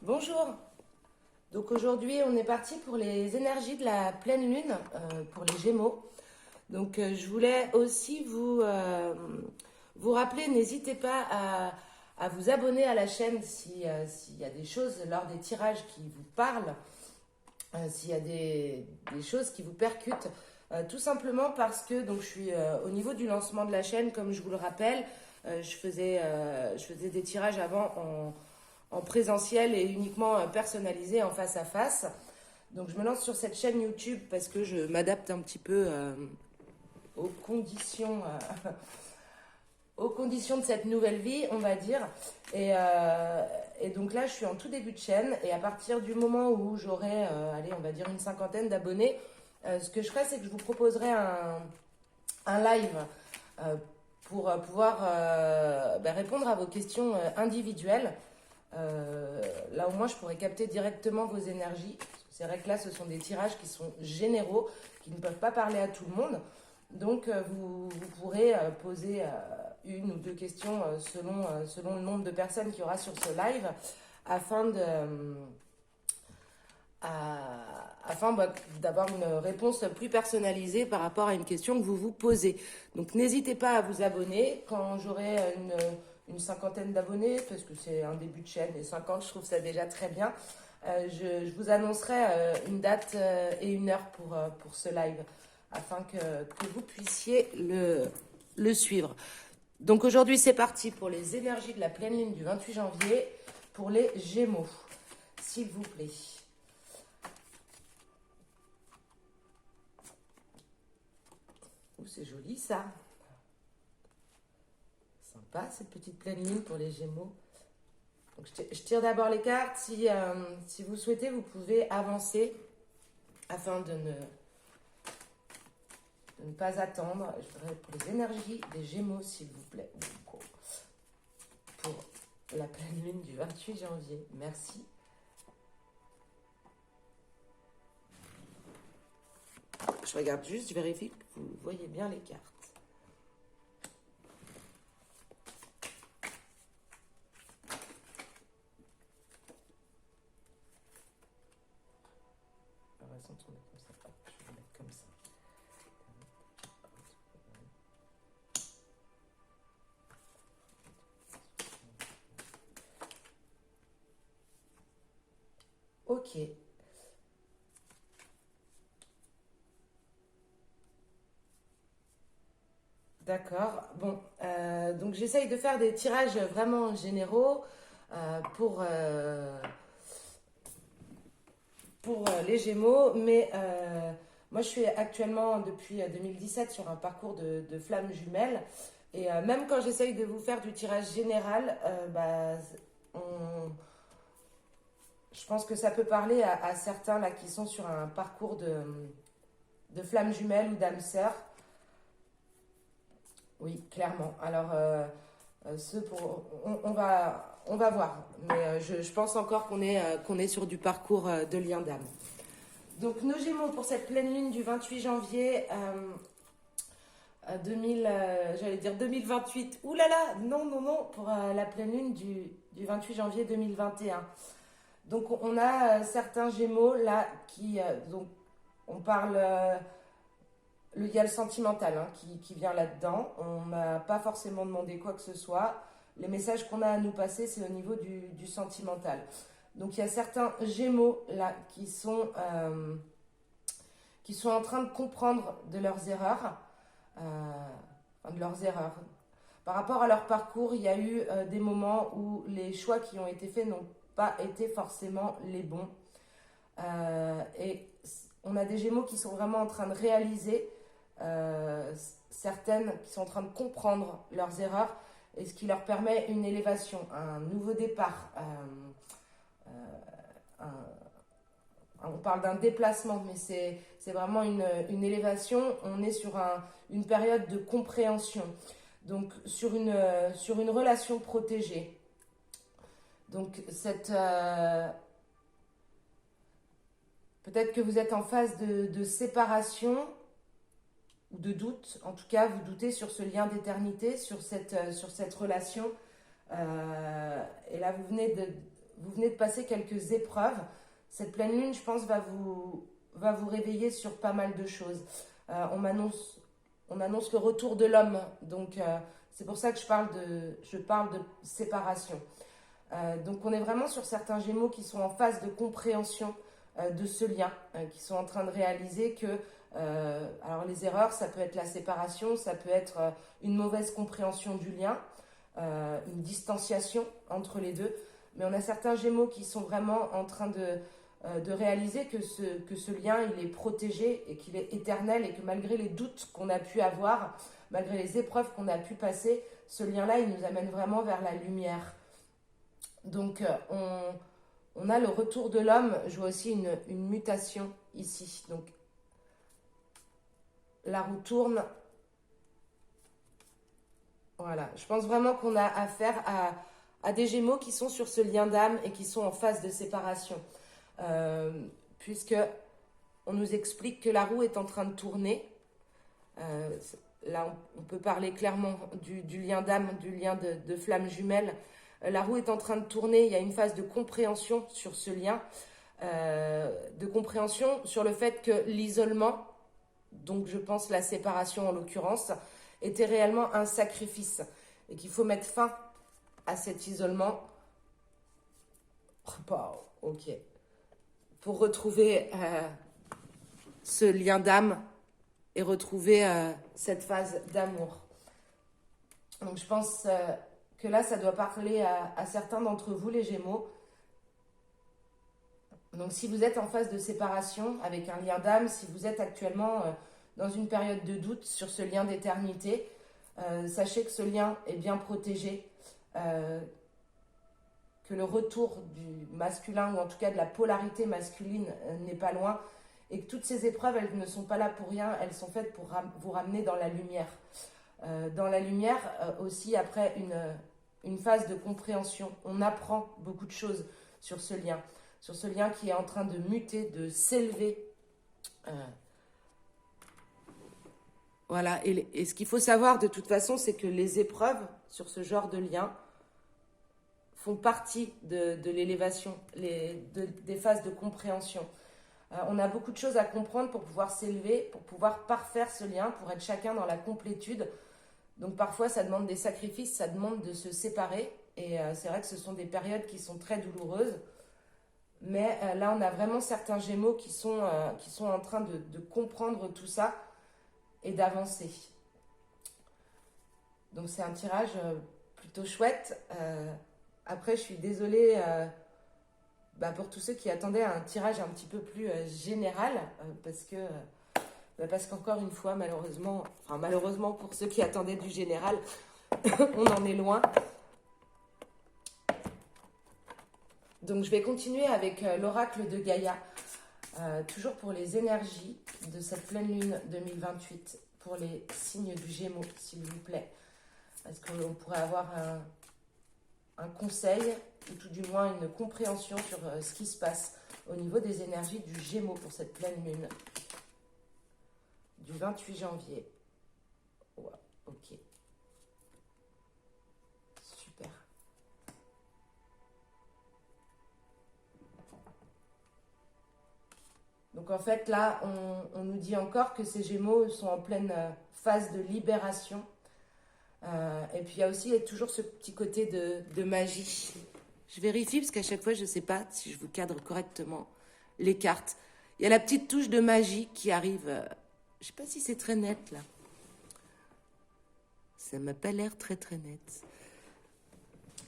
Bonjour. Donc aujourd'hui, on est parti pour les énergies de la pleine lune pour les Gémeaux. Donc je voulais aussi vous rappeler, n'hésitez pas à vous abonner à la chaîne s'il y a des choses lors des tirages qui vous parlent, s'il y a des choses qui vous percutent. Tout simplement parce que donc, je suis au niveau du lancement de la chaîne, comme je vous le rappelle, je faisais des tirages avant en présentiel et uniquement personnalisé en face à face. Donc je me lance sur cette chaîne YouTube parce que je m'adapte un petit peu aux conditions, aux conditions de cette nouvelle vie, on va dire. Et donc là, je suis en tout début de chaîne et à partir du moment où j'aurai, allez, on va dire une cinquantaine d'abonnés, ce que je ferai, c'est que je vous proposerai un live pour pouvoir répondre à vos questions individuelles. Là au moins je pourrais capter directement vos énergies. C'est vrai que là ce sont des tirages qui sont généraux, qui ne peuvent pas parler à tout le monde. Donc vous pourrez poser une ou deux questions selon le nombre de personnes qu'il y aura sur ce live afin de d'avoir une réponse plus personnalisée par rapport à une question que vous vous posez. Donc n'hésitez pas à vous abonner quand j'aurai une cinquantaine d'abonnés, parce que c'est un début de chaîne, et 50, je trouve ça déjà très bien. Je vous annoncerai une date et une heure pour ce live, afin que vous puissiez le suivre. Donc aujourd'hui, c'est parti pour les énergies de la pleine lune du 28 janvier, pour les Gémeaux, s'il vous plaît. Oh, c'est joli ça. Sympa cette petite pleine lune pour les Gémeaux. Donc, je tire d'abord les cartes. Si vous souhaitez, vous pouvez avancer afin de ne pas attendre. Je voudrais pour les énergies des Gémeaux, s'il vous plaît. Pour la pleine lune du 28 janvier. Merci. Je regarde juste, je vérifie que vous voyez bien les cartes. Je vais mettre comme ça. Ok. D'accord. Bon, donc j'essaye de faire des tirages vraiment généraux pour les Gémeaux, mais moi je suis actuellement depuis 2017 sur un parcours de flammes jumelles. Et même quand j'essaye de vous faire du tirage général, je pense que ça peut parler à certains là qui sont sur un parcours de flammes jumelles ou d'âmes sœurs. Oui, clairement. Alors, on va voir. Mais je pense encore qu'on est sur du parcours de lien d'âme. Donc, nos Gémeaux pour cette pleine lune du 28 janvier j'allais dire 2028. Ouh là là, non, non, non, pour la pleine lune du 28 janvier 2021. Donc, on a certains Gémeaux là donc, on parle. Il y a le sentimental qui vient là-dedans. On m'a pas forcément demandé quoi que ce soit. Les messages qu'on a à nous passer, c'est au niveau du sentimental. Donc il y a certains Gémeaux là qui sont en train de comprendre de leurs erreurs, Par rapport à leur parcours, il y a eu des moments où les choix qui ont été faits n'ont pas été forcément les bons. Et on a des Gémeaux qui sont vraiment en train de réaliser, certaines qui sont en train de comprendre leurs erreurs et ce qui leur permet une élévation, un nouveau départ. On parle d'un déplacement, mais c'est vraiment une élévation. On est sur une période de compréhension, donc sur une relation protégée. Donc peut-être que vous êtes en phase de séparation ou de doute. En tout cas, vous doutez sur ce lien d'éternité, sur cette relation. Et là, vous venez de passer quelques épreuves. Cette pleine lune, je pense, va vous réveiller sur pas mal de choses. On m'annonce le retour de l'homme. Donc, c'est pour ça que je parle de séparation. Donc, on est vraiment sur certains Gémeaux qui sont en phase de compréhension de ce lien, qui sont en train de réaliser que, alors les erreurs, ça peut être la séparation, ça peut être une mauvaise compréhension du lien, une distanciation entre les deux. Mais on a certains Gémeaux qui sont vraiment en train de réaliser que ce lien, il est protégé et qu'il est éternel et que malgré les doutes qu'on a pu avoir, malgré les épreuves qu'on a pu passer, ce lien-là, il nous amène vraiment vers la lumière. Donc, on a le retour de l'homme. Je vois aussi une mutation ici. Donc, la roue tourne. Voilà. Je pense vraiment qu'on a affaire à des Gémeaux qui sont sur ce lien d'âme et qui sont en phase de séparation. Puisque on nous explique que la roue est en train de tourner. Là, on peut parler clairement du lien d'âme, du lien de flamme jumelle. La roue est en train de tourner, il y a une phase de compréhension sur ce lien, de compréhension sur le fait que l'isolement, donc je pense la séparation en l'occurrence, était réellement un sacrifice et qu'il faut mettre fin à cet isolement. Oh, ok. Pour retrouver ce lien d'âme et retrouver cette phase d'amour. Donc je pense que là, ça doit parler à certains d'entre vous, les Gémeaux. Donc si vous êtes en phase de séparation avec un lien d'âme, si vous êtes actuellement dans une période de doute sur ce lien d'éternité, sachez que ce lien est bien protégé, que le retour du masculin, ou en tout cas de la polarité masculine, n'est pas loin, et que toutes ces épreuves, elles ne sont pas là pour rien, elles sont faites pour vous ramener dans la lumière. Dans la lumière, aussi après une phase de compréhension. On apprend beaucoup de choses sur ce lien qui est en train de muter, de s'élever. Voilà, et ce qu'il faut savoir de toute façon, c'est que les épreuves sur ce genre de lien font partie de l'élévation, des phases de compréhension. On a beaucoup de choses à comprendre pour pouvoir s'élever, pour pouvoir parfaire ce lien, pour être chacun dans la complétude. Donc parfois, ça demande des sacrifices, ça demande de se séparer. Et c'est vrai que ce sont des périodes qui sont très douloureuses. Mais là, on a vraiment certains Gémeaux qui sont en train de comprendre tout ça et d'avancer. Donc c'est un tirage plutôt chouette. Après, je suis désolée pour tous ceux qui attendaient un tirage un petit peu plus général. Parce qu'encore une fois, malheureusement pour ceux qui attendaient du général, on en est loin. Donc je vais continuer avec l'oracle de Gaïa, toujours pour les énergies de cette pleine lune 2028, pour les signes du Gémeaux, s'il vous plaît. Est-ce qu'on pourrait avoir un conseil, ou tout du moins une compréhension sur ce qui se passe au niveau des énergies du Gémeaux pour cette pleine lune du 28 janvier. Ouais, ok. Super. Donc en fait là, on nous dit encore que ces Gémeaux sont en pleine phase de libération. Et puis il y a aussi toujours ce petit côté de magie. Je vérifie parce qu'à chaque fois je ne sais pas si je vous cadre correctement les cartes. Il y a la petite touche de magie qui arrive. Je ne sais pas si c'est très net là. Ça m'a pas l'air très très net.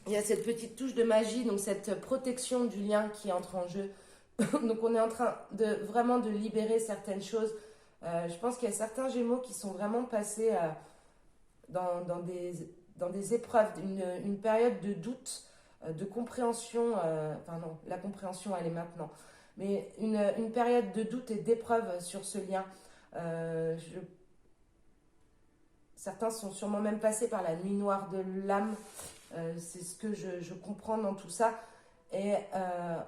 Il y a cette petite touche de magie, donc cette protection du lien qui entre en jeu. Donc on est en train vraiment de libérer certaines choses. Je pense qu'il y a certains Gémeaux qui sont vraiment passés dans des épreuves, une période de doute, de compréhension. Non, la compréhension elle est maintenant. Mais une période de doute et d'épreuve sur ce lien. Certains sont sûrement même passés par la nuit noire de l'âme. C'est ce que je comprends dans tout ça. Et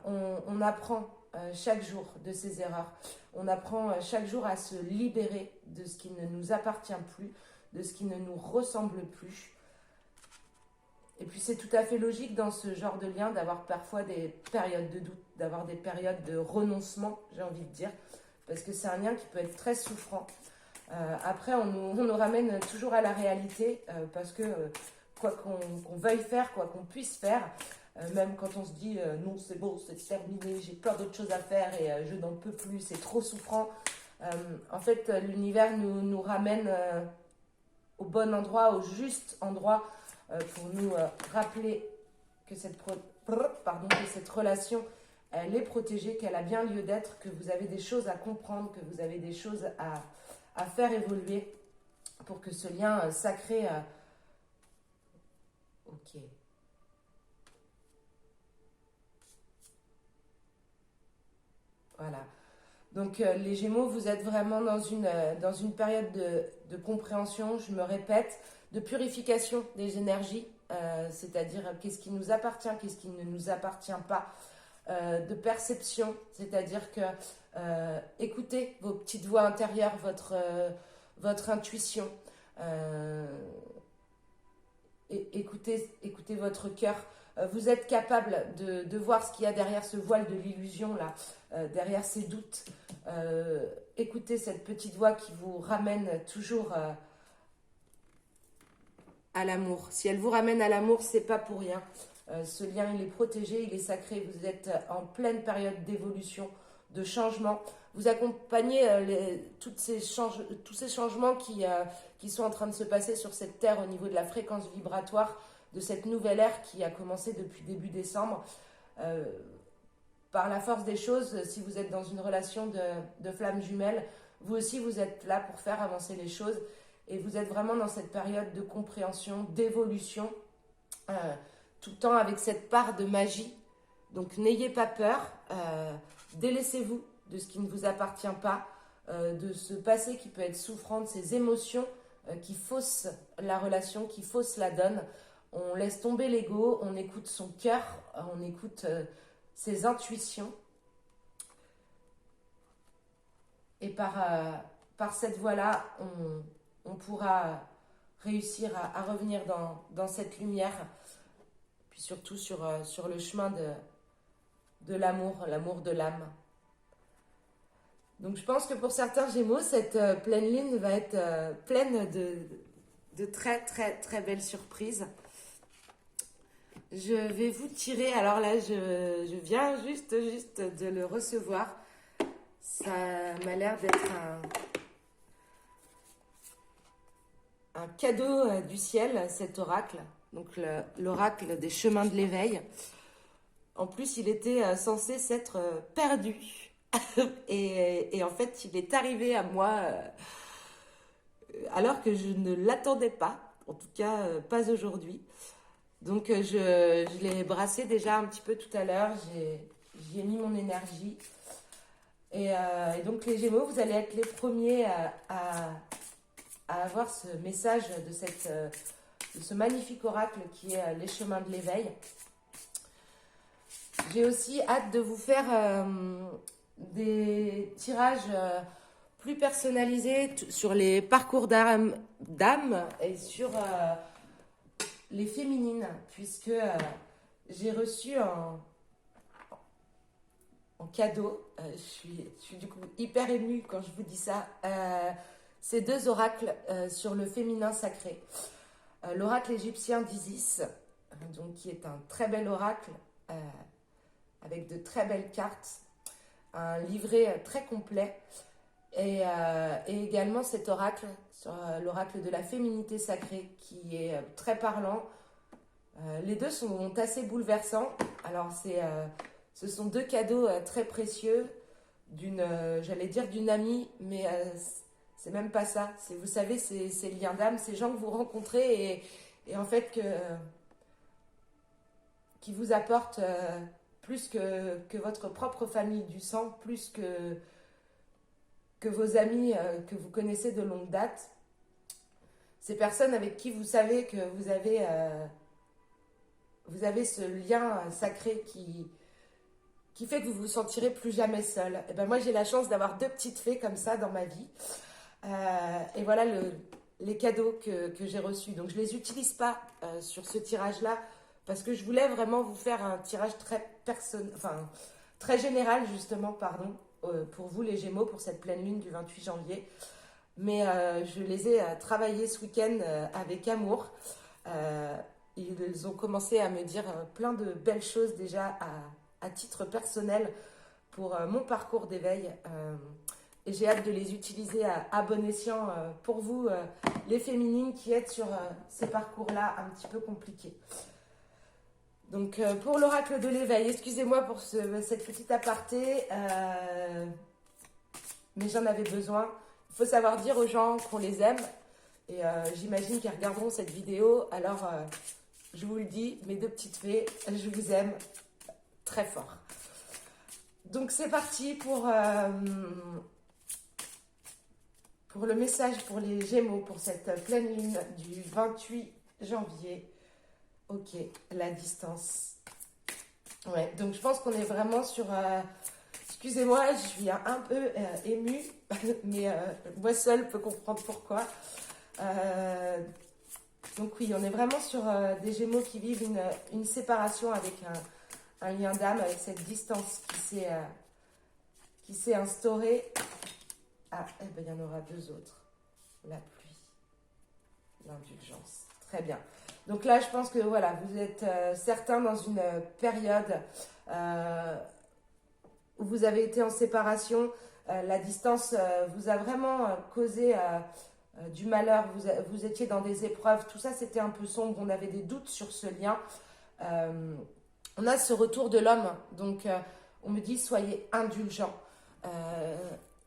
on apprend chaque jour de ses erreurs. On apprend chaque jour à se libérer de ce qui ne nous appartient plus, de ce qui ne nous ressemble plus. Et puis c'est tout à fait logique dans ce genre de lien d'avoir parfois des périodes de doute, d'avoir des périodes de renoncement, j'ai envie de dire, parce que c'est un lien qui peut être très souffrant. Après, on nous ramène toujours à la réalité, parce que quoi qu'on veuille faire, quoi qu'on puisse faire, même quand on se dit non c'est bon, c'est terminé, j'ai plein d'autres choses à faire et je n'en peux plus, c'est trop souffrant. En fait, l'univers nous ramène au bon endroit, au juste endroit, pour nous rappeler que cette relation, elle est protégée, qu'elle a bien lieu d'être, que vous avez des choses à comprendre, que vous avez des choses à faire évoluer pour que ce lien sacré... Ok. Voilà. Donc les Gémeaux, vous êtes vraiment dans une période de compréhension, je me répète, de purification des énergies, c'est-à-dire qu'est-ce qui nous appartient, qu'est-ce qui ne nous appartient pas, de perception, c'est-à-dire que écoutez vos petites voix intérieures, votre intuition, écoutez votre cœur. Vous êtes capable de voir ce qu'il y a derrière ce voile de l'illusion là, derrière ces doutes. Écoutez cette petite voix qui vous ramène toujours à l'amour. Si elle vous ramène à l'amour, c'est pas pour rien. Ce lien, il est protégé, il est sacré. Vous êtes en pleine période d'évolution, de changement. Vous accompagnez tous ces changements qui sont en train de se passer sur cette terre au niveau de la fréquence vibratoire de cette nouvelle ère qui a commencé depuis début décembre. Par la force des choses, si vous êtes dans une relation de flammes jumelles, vous aussi vous êtes là pour faire avancer les choses et vous êtes vraiment dans cette période de compréhension, d'évolution, tout le temps avec cette part de magie. Donc n'ayez pas peur, délaissez-vous de ce qui ne vous appartient pas, de ce passé qui peut être souffrant, de ces émotions qui faussent la relation, qui faussent la donne. On laisse tomber l'ego, on écoute son cœur, on écoute ses intuitions. Et par cette voie-là, on pourra réussir à revenir dans cette lumière, puis surtout sur le chemin de l'amour, l'amour de l'âme. Donc je pense que pour certains Gémeaux, cette pleine lune va être pleine de très très très belles surprises. Je vais vous tirer, alors là je viens juste de le recevoir. Ça m'a l'air d'être un cadeau du ciel, cet oracle. Donc l'oracle des chemins de l'éveil. En plus, il était censé s'être perdu. et en fait, il est arrivé à moi alors que je ne l'attendais pas. En tout cas, pas aujourd'hui. Donc, je l'ai brassé déjà un petit peu tout à l'heure. J'y ai mis mon énergie. Et donc, les Gémeaux, vous allez être les premiers à avoir ce message de ce magnifique oracle qui est les chemins de l'éveil. J'ai aussi hâte de vous faire des tirages plus personnalisés sur les parcours d'âme et sur les féminines, puisque j'ai reçu en cadeau, je suis du coup hyper émue quand je vous dis ça, ces deux oracles sur le féminin sacré. L'oracle égyptien d'Isis, donc qui est un très bel oracle avec de très belles cartes, un livret très complet, et également cet oracle, sur l'oracle de la féminité sacrée, qui est très parlant. Les deux sont assez bouleversants. Alors ce sont deux cadeaux très précieux j'allais dire d'une amie, mais c'est même pas ça. Vous savez, ces liens d'âme, ces gens que vous rencontrez et en fait qui vous apportent plus que votre propre famille du sang, plus que vos amis que vous connaissez de longue date. Ces personnes avec qui vous savez que vous avez ce lien sacré qui fait que vous vous sentirez plus jamais seul. Et ben moi, j'ai la chance d'avoir deux petites fées comme ça dans ma vie. Et voilà, les cadeaux que j'ai reçus. Donc je ne les utilise pas sur ce tirage-là parce que je voulais vraiment vous faire un tirage très général justement, pardon, pour vous les Gémeaux, pour cette pleine lune du 28 janvier. Mais je les ai travaillés ce week-end avec amour. Ils ont commencé à me dire plein de belles choses déjà à titre personnel pour mon parcours d'éveil. Et j'ai hâte de les utiliser à bon escient pour vous, les féminines qui êtes sur ces parcours-là un petit peu compliqués. Donc pour l'oracle de l'éveil, excusez-moi pour cette petite aparté, mais j'en avais besoin. Il faut savoir dire aux gens qu'on les aime. Et j'imagine qu'ils regarderont cette vidéo. Alors, je vous le dis, mes deux petites fées, je vous aime très fort. Donc, c'est parti pour le message pour les Gémeaux, pour cette pleine lune du 28 janvier. Ok, la distance. Ouais, donc je pense qu'on est vraiment sur... excusez-moi, je suis un peu émue, mais moi seule peux comprendre pourquoi. Donc oui, on est vraiment sur des Gémeaux qui vivent une séparation avec un lien d'âme, avec cette distance qui s'est instaurée. Ah, eh ben, il y en aura deux autres. La pluie, l'indulgence. Très bien. Donc là, je pense que voilà, vous êtes certains dans une période où vous avez été en séparation. La distance vous a vraiment causé du malheur. Vous étiez dans des épreuves. Tout ça, c'était un peu sombre. On avait des doutes sur ce lien. On a ce retour de l'homme. Donc, on me dit, soyez indulgents.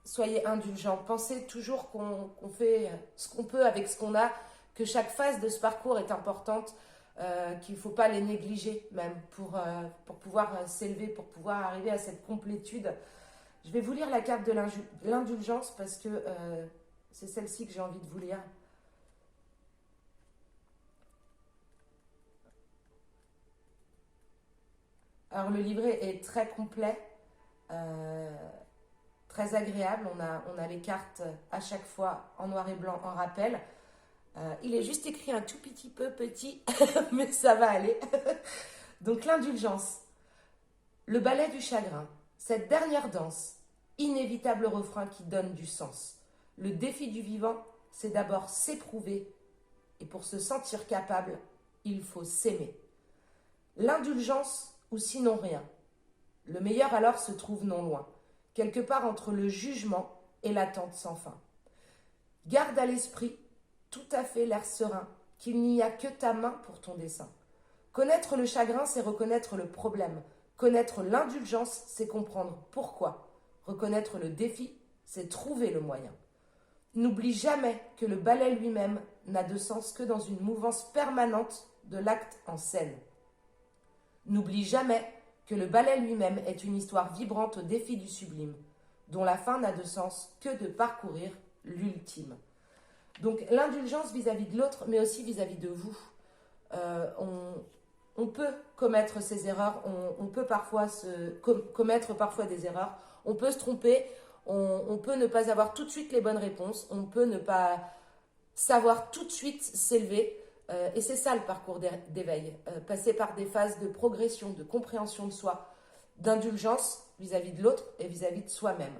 Soyez indulgents. Pensez toujours qu'on fait ce qu'on peut avec ce qu'on a, que chaque phase de ce parcours est importante, qu'il ne faut pas les négliger même pour pouvoir s'élever, pour pouvoir arriver à cette complétude. Je vais vous lire la carte de l'indulgence parce que c'est celle-ci que j'ai envie de vous lire. Alors le livret est très complet, très agréable. On a les cartes à chaque fois en noir et blanc en rappel. Il est juste écrit un tout petit peu petit, mais ça va aller. Donc l'indulgence, le ballet du chagrin, cette dernière danse, inévitable refrain qui donne du sens. Le défi du vivant, c'est d'abord s'éprouver, et pour se sentir capable, il faut s'aimer. L'indulgence ou sinon rien. Le meilleur alors se trouve non loin, quelque part entre le jugement et l'attente sans fin. Garde à l'esprit tout à fait l'air serein, qu'il n'y a que ta main pour ton dessein. Connaître le chagrin, c'est reconnaître le problème. Connaître l'indulgence, c'est comprendre pourquoi. Reconnaître le défi, c'est trouver le moyen. N'oublie jamais que le ballet lui-même n'a de sens que dans une mouvance permanente de l'acte en scène. N'oublie jamais que le ballet lui-même est une histoire vibrante au défi du sublime, dont la fin n'a de sens que de parcourir l'ultime. Donc l'indulgence vis-à-vis de l'autre, mais aussi vis-à-vis de vous. On peut commettre ces erreurs, on peut parfois commettre parfois des erreurs, on peut se tromper, on peut ne pas avoir tout de suite les bonnes réponses, on peut ne pas savoir tout de suite s'élever. Et c'est ça le parcours d'éveil, passer par des phases de progression, de compréhension de soi, d'indulgence vis-à-vis de l'autre et vis-à-vis de soi-même.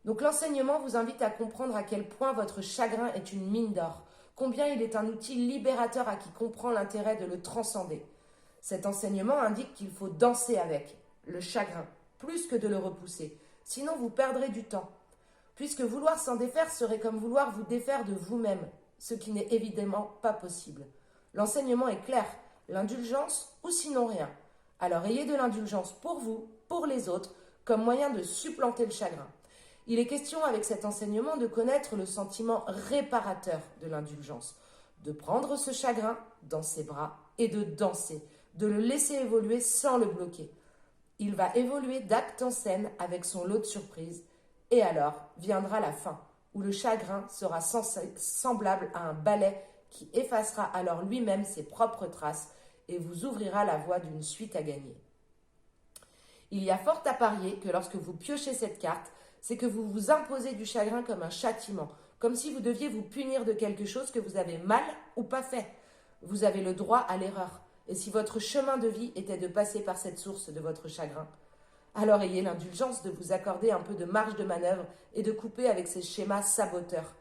Donc l'enseignement vous invite à comprendre à quel point votre chagrin est une mine d'or, combien il est un outil libérateur à qui comprend l'intérêt de le transcender. Cet enseignement indique qu'il faut danser avec le chagrin, plus que de le repousser, sinon vous perdrez du temps, puisque vouloir s'en défaire serait comme vouloir vous défaire de vous-même, ce qui n'est évidemment pas possible. L'enseignement est clair, l'indulgence ou sinon rien. Alors ayez de l'indulgence pour vous, pour les autres, comme moyen de supplanter le chagrin. Il est question avec cet enseignement de connaître le sentiment réparateur de l'indulgence, de prendre ce chagrin dans ses bras et de danser, de le laisser évoluer sans le bloquer. Il va évoluer d'acte en scène avec son lot de surprises, et alors viendra la fin, où le chagrin sera semblable à un balai qui effacera alors lui-même ses propres traces et vous ouvrira la voie d'une suite à gagner. Il y a fort à parier que lorsque vous piochez cette carte, c'est que vous vous imposez du chagrin comme un châtiment, comme si vous deviez vous punir de quelque chose que vous avez mal ou pas fait. Vous avez le droit à l'erreur. Et si votre chemin de vie était de passer par cette source de votre chagrin, alors ayez l'indulgence de vous accorder un peu de marge de manœuvre et de couper avec ces schémas saboteurs.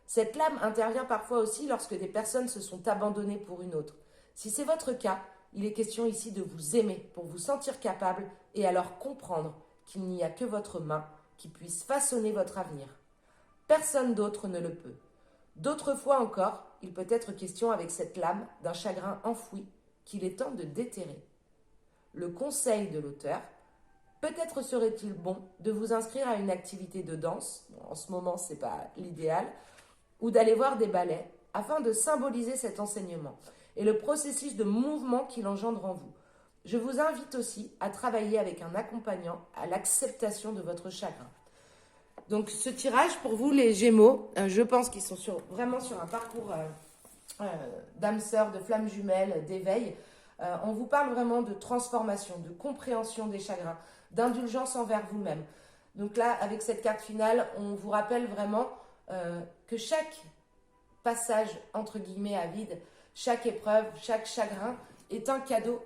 Cette lame intervient parfois aussi lorsque des personnes se sont abandonnées pour une autre. Si c'est votre cas, il est question ici de vous aimer pour vous sentir capable et alors comprendre qu'il n'y a que votre main qui puisse façonner votre avenir. Personne d'autre ne le peut. D'autres fois encore, il peut être question avec cette lame d'un chagrin enfoui qu'il est temps de déterrer. Le conseil de l'auteur: peut-être serait-il bon de vous inscrire à une activité de danse, bon, en ce moment ce n'est pas l'idéal, ou d'aller voir des ballets, afin de symboliser cet enseignement et le processus de mouvement qu'il engendre en vous. Je vous invite aussi à travailler avec un accompagnant à l'acceptation de votre chagrin. Donc ce tirage pour vous les Gémeaux, je pense qu'ils sont vraiment sur un parcours d'âme sœur, de flamme jumelle, d'éveil. On vous parle vraiment de transformation, de compréhension des chagrins, d'indulgence envers vous-même. Donc là, avec cette carte finale, on vous rappelle vraiment que chaque passage, entre guillemets, à vide, chaque épreuve, chaque chagrin est un cadeau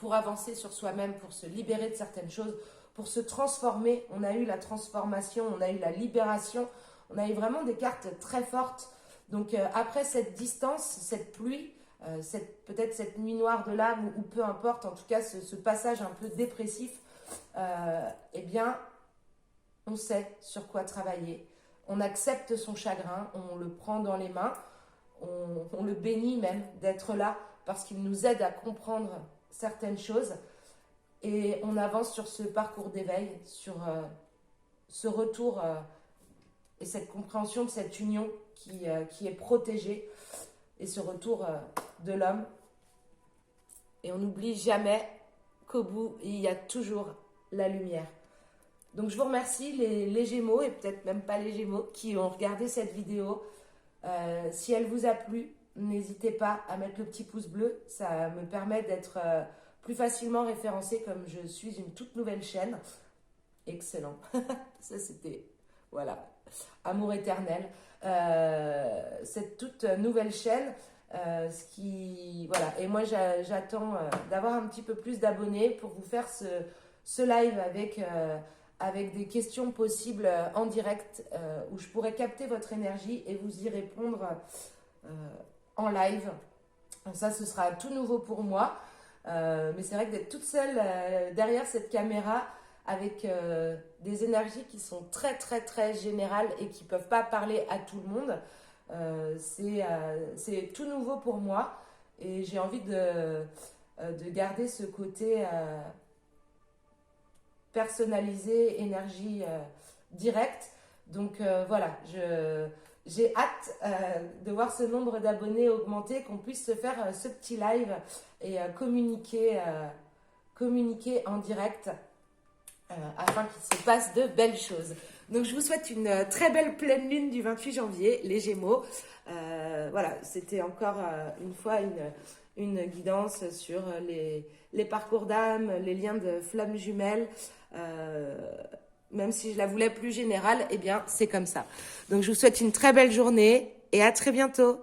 pour avancer sur soi-même, pour se libérer de certaines choses, pour se transformer. On a eu la transformation, on a eu la libération, on a eu vraiment des cartes très fortes. Donc après cette distance, cette pluie, peut-être cette nuit noire de l'âme, ou peu importe, en tout cas ce passage un peu dépressif, eh bien, on sait sur quoi travailler. On accepte son chagrin, on le prend dans les mains, on le bénit même d'être là parce qu'il nous aide à comprendre certaines choses et on avance sur ce parcours d'éveil, sur ce retour et cette compréhension de cette union qui est protégée et ce retour de l'homme. Et on n'oublie jamais qu'au bout, il y a toujours la lumière. Donc je vous remercie les Gémeaux et peut-être même pas les Gémeaux qui ont regardé cette vidéo. Si elle vous a plu, n'hésitez pas à mettre le petit pouce bleu. Ça me permet d'être plus facilement référencée comme je suis une toute nouvelle chaîne. Excellent. Ça c'était, voilà, amour éternel. Cette toute nouvelle chaîne, voilà. Et moi j'attends d'avoir un petit peu plus d'abonnés pour vous faire ce live avec des questions possibles en direct où je pourrais capter votre énergie et vous y répondre en live. Ça, ce sera tout nouveau pour moi. Mais c'est vrai que d'être toute seule derrière cette caméra avec des énergies qui sont très, très, très générales et qui ne peuvent pas parler à tout le monde, c'est tout nouveau pour moi. Et j'ai envie de garder ce côté personnalisé, énergie directe. Donc voilà, j'ai hâte de voir ce nombre d'abonnés augmenter, qu'on puisse se faire ce petit live et communiquer en direct afin qu'il se passe de belles choses. Donc je vous souhaite une très belle pleine lune du 28 janvier, les Gémeaux. Voilà, c'était encore une fois une guidance sur les parcours d'âme, les liens de flammes jumelles. Même si je la voulais plus générale, eh bien c'est comme ça. Donc je vous souhaite une très belle journée et à très bientôt.